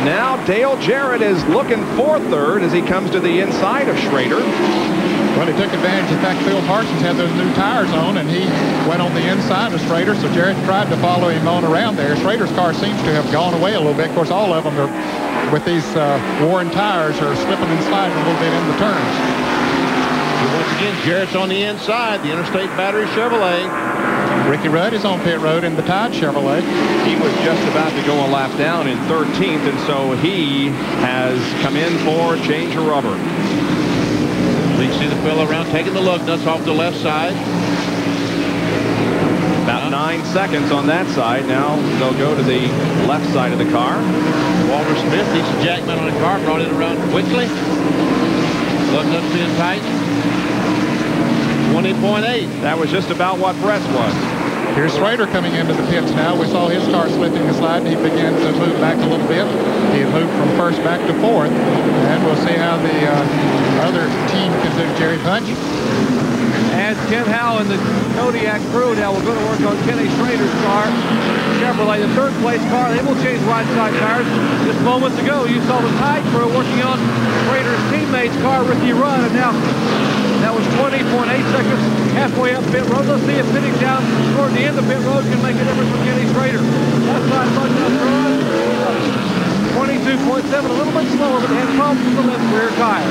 now Dale Jarrett is looking for third as he comes to the inside of Schrader. Well, he took advantage. In fact, Phil Parsons had those new tires on, and he went on the inside of Schrader, so Jarrett tried to follow him on around there. Schrader's car seems to have gone away a little bit. Of course, all of them are, with these worn tires, are slipping and sliding a little bit in the turns. And once again, Jarrett's on the inside, the Interstate Battery Chevrolet. Ricky Rudd is on pit road in the Tide Chevrolet. He was just about to go a lap down in 13th, and so he has come in for a change of rubber. You can see the fellow around taking the lug nuts off the left side. About 9 seconds on that side. Now they'll go to the left side of the car. Walter Smith, he's a jackman on the car, brought it around quickly. Lug nuts being tightened. 20.8. That was just about what Brett's was. Here's Schrader coming into the pits now. We saw his car slipping and sliding. He began to move back a little bit. He had moved from first back to fourth. And we'll see how the other team can do. Jerry Punch. And Ken Howe and the Kodiak crew now will go to work on Kenny Schrader's car. Chevrolet, the third place car. They will change right side tires. Just moments ago, you saw the Tide crew working on Schrader's teammate's car, Ricky Rudd. And now that was 20.8 seconds halfway up pit road. Let's see if pitting down toward the end of pit road can make a difference for Kenny Schrader. Left side button up front. 22.7, a little bit slower, but they had problems with the left rear tire.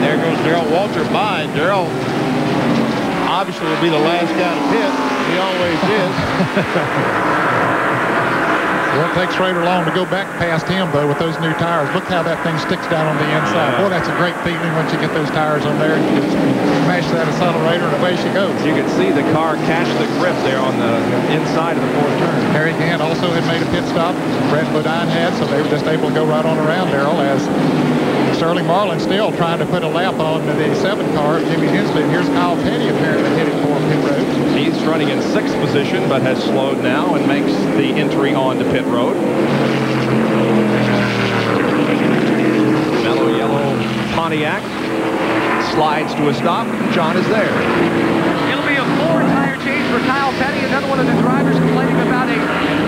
There goes Darrell Walter by. Darrell obviously will be the last guy to pit. He always is. Won't take Schrader long to go back past him, though, with those new tires. Look how that thing sticks down on the inside. Boy, that's a great feeling once you get those tires on there. You just smash that accelerator and away she goes. You can see the car catch the grip there on the inside of the fourth turn. Harry Gant also had made a pit stop. Brett Bodine had, so they were just able to go right on around Darrell, as Sterling Marlin still trying to put a lap on the 7 car of Jimmy Hensley. And here's Kyle Petty apparently heading for pit road. He's running in 6th position, but has slowed now and makes the entry onto pit road. Mellow yellow Pontiac slides to a stop. John is there. It'll be a 4-tire change for Kyle Petty. Another one of the drivers complaining about a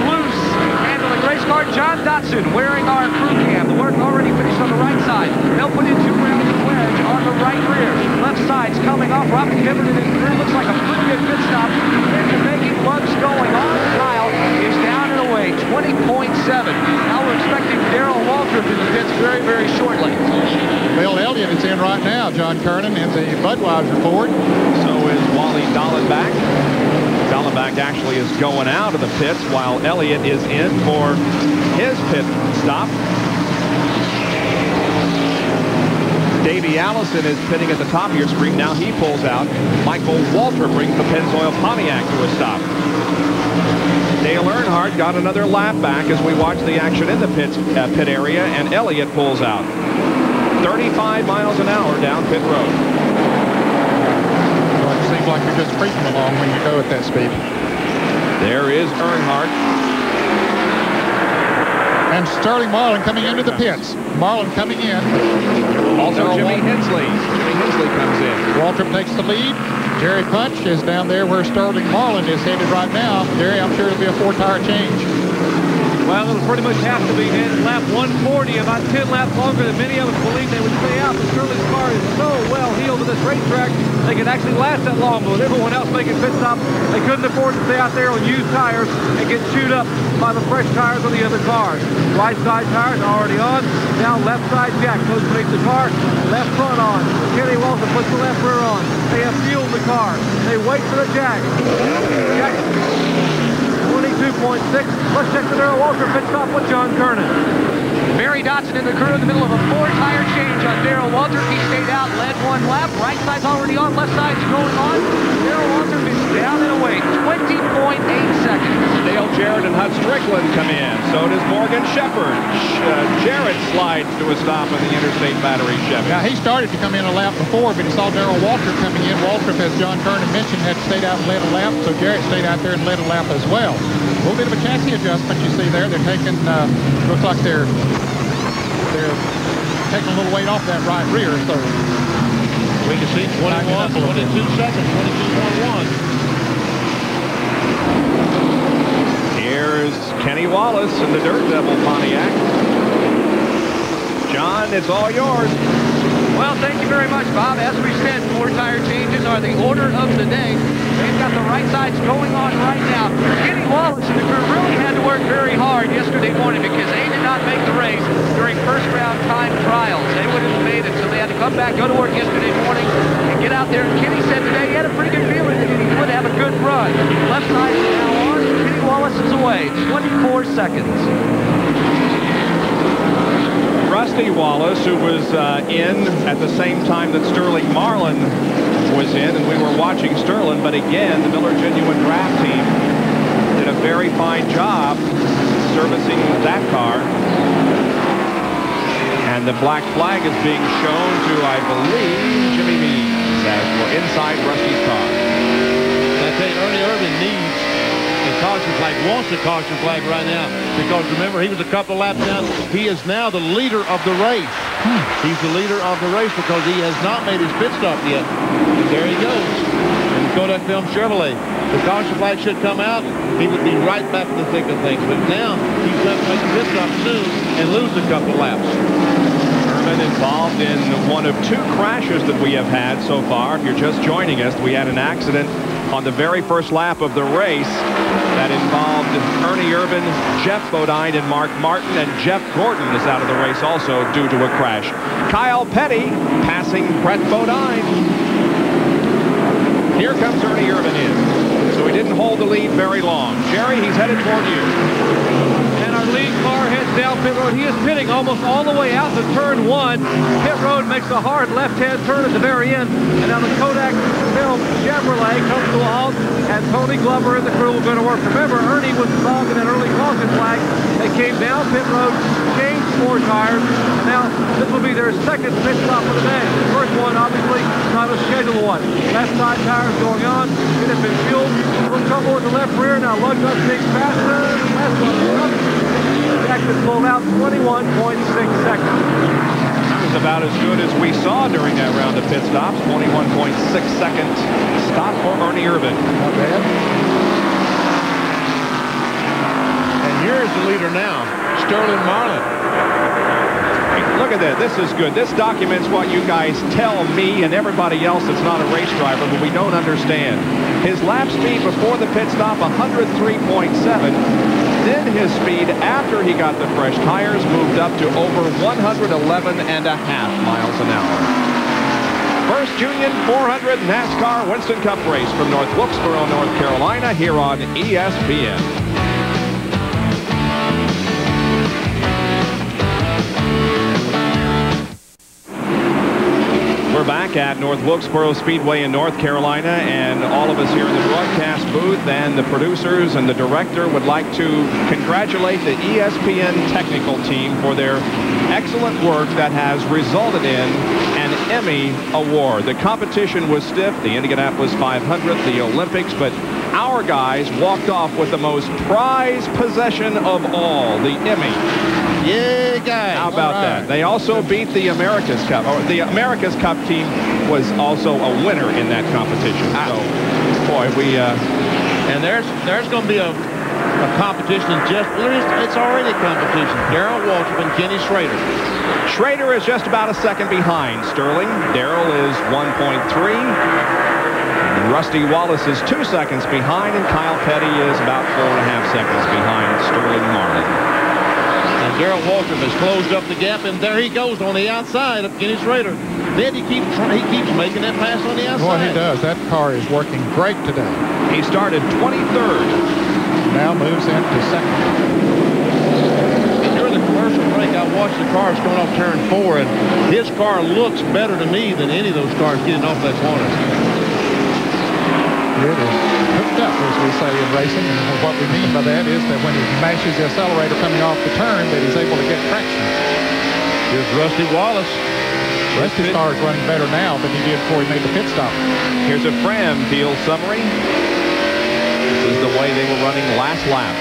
loose handling race car. John Dotson wearing our crew cam. The work already finished on the right side. They'll put in 2 rounds of wedge on the right rear. Left side's coming off. Robbie Hibbert and his crew looks like a pretty good pit stop. Into making lugs going on. Kyle is down and away. 20.7. Now we're expecting Darrell Waltrip in the pits very, very shortly. Bill Elliott is in right now. John Kernan in the Budweiser Ford. So is Wally Dallenbach. Dallenbach actually is going out of the pits while Elliott is in for his pit stop. Davey Allison is pitting at the top of your screen. Now he pulls out. Michael Walter brings the Pennzoil Pontiac to a stop. Dale Earnhardt got another lap back as we watch the action in the pit area, and Elliott pulls out. 35 miles an hour down pit road. Well, it seems like you're just creeping along when you go at that speed. There is Earnhardt. And Sterling Marlin coming into the pits. Marlin coming in. Also Jimmy Hensley. Jimmy Hensley comes in. Waltrip takes the lead. Jerry Punch is down there where Sterling Marlin is headed right now. Jerry, I'm sure it'll be a 4-tire change. Well, it'll pretty much have to be headed lap 140, about 10 laps longer than many of us believed they would stay out. But Sterling's car is so well heeled to this racetrack, they could actually last that long. But with everyone else making pit stops, they couldn't afford to stay out there on used tires and get chewed up by the fresh tires of the other cars. Right side tires already on. Now left side jack goes beneath the car. Left front on. Kenny Walter puts the left rear on. They have fueled the car. They wait for the jack. Jack 22.6. Let's check the Darrell Walter pit stop with John Kernan. Barry Dotson in the crew in the middle of a 4-tire change on Darrell Walter. He stayed out, led 1 lap. Right side's already on, left side's going on. Darrell Walter is down and away. 20.8 seconds. Dale Jarrett and Hut Strickland come in. So does Morgan Shepherd. Jarrett slides to a stop in the Interstate Battery Chevy. Now, he started to come in a lap before, but he saw Darrell Walter coming in. Waltrip, as John Kernan mentioned, had stayed out and led a lap, so Jarrett stayed out there and led a lap as well. A little bit of a chassis adjustment you see there. They're taking, looks like they're taking a little weight off that right rear, so We can see 21, 22 seconds, 22.1. Here's Kenny Wallace in the Dirt Devil Pontiac. John, it's all yours. Well, thank you very much, Bob. As we said, 4 tire changes are the order of the day. They've got the right sides going on right now. Kenny Wallace and the crew really had to work very hard yesterday morning because they did not make the race during first round time trials. They wouldn't have made it, so they had to come back, go to work yesterday morning, and get out there. And Kenny said today he had a pretty good feeling that he would have a good run. Left side is now on. Kenny Wallace is away. 24 seconds. Rusty Wallace, who was in at the same time that Sterling Marlin was in, and we were watching Sterling, but again, the Miller Genuine Draft team did a very fine job servicing that car. And the black flag is being shown to, I believe, Jimmy Means as we're inside Rusty's car. I tell you, Ernie Irvin needs a caution flag, wants a caution flag right now, because remember, he was a couple of laps down. He is now the leader of the race. He's the leader of the race because he has not made his pit stop yet. There he goes. And Kodak Film Chevrolet. The caution flag should come out. He would be right back in the thick of things. But now he's going to make a pit stop soon and lose a couple of laps. Involved in one of 2 crashes that we have had so far. If you're just joining us, we had an accident on the very first lap of the race that involved Ernie Irvin, Jeff Bodine, and Mark Martin, and Jeff Gordon is out of the race also due to a crash. Kyle Petty passing Brett Bodine. Here comes Ernie Irvin in. So he didn't hold the lead very long. Jerry, he's headed toward you. Our lead car heads down pit road. He is pitting almost all the way out to turn 1. Pit road makes a hard left-hand turn at the very end. And now the Kodak Film Chevrolet comes to a halt, and Tony Glover and the crew are going to work. Remember, Ernie was involved in an early caution flag. They came down pit road, changed 4 tires. And now this will be their second pit stop of the day. The first one, obviously, not a scheduled one. Left side tires going on. It has been fueled. A little trouble in the left rear. Now lug nuts being faster. Last one is up. Jackson pulled out 21.6 seconds. That was about as good as we saw during that round of pit stops. 21.6 second stop for Ernie Irvin. Not bad. And here's the leader now, Sterling Marlin. Look at that. This is good. This documents what you guys tell me and everybody else that's not a race driver, but we don't understand. His lap speed before the pit stop, 103.7. Then his speed after he got the fresh tires moved up to over 111.5 miles an hour. First Union 400 NASCAR Winston Cup race from North Wilkesboro, North Carolina, here on ESPN. We're back at North Wilkesboro Speedway in North Carolina, and all of us here in the broadcast booth and the producers and the director would like to congratulate the ESPN technical team for their excellent work that has resulted in an Emmy Award. The competition was stiff, the Indianapolis 500, the Olympics, but our guys walked off with the most prized possession of all, the Emmy. Yeah, guys. How about that? They also beat the America's Cup. Or the America's Cup team was also a winner in that competition. So, boy, we... And there's going to be a competition in just... It's already a competition. Darrell Waltrip and Kenny Schrader. Schrader is just about a second behind Sterling. Darrell is 1.3. Rusty Wallace is 2 seconds behind, and Kyle Petty is about 4.5 seconds behind Sterling Marlin. And Darrell Waltrip has closed up the gap, and there he goes on the outside of Kenny Schrader. Then he keeps making that pass on the outside. Boy, he does. That car is working great today. He started 23rd. Now moves into second. And during the commercial break, I watched the cars going off turn 4, and his car looks better to me than any of those cars getting off that corner. It is hooked up, as we say in racing, and what we mean by that is that when he mashes the accelerator coming off the turn, that he's able to get traction. Here's Rusty Wallace. Rusty's car is running better now than he did before he made the pit stop. Here's a Fram field summary. This is the way they were running last lap.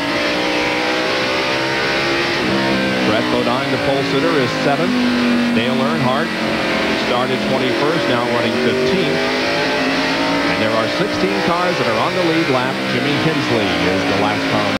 Brett Bodine, the pole sitter, is 7th. Dale Earnhardt started 21st, now running 15th. And there are 16 cars that are on the lead lap. Jimmy Hensley is the last car.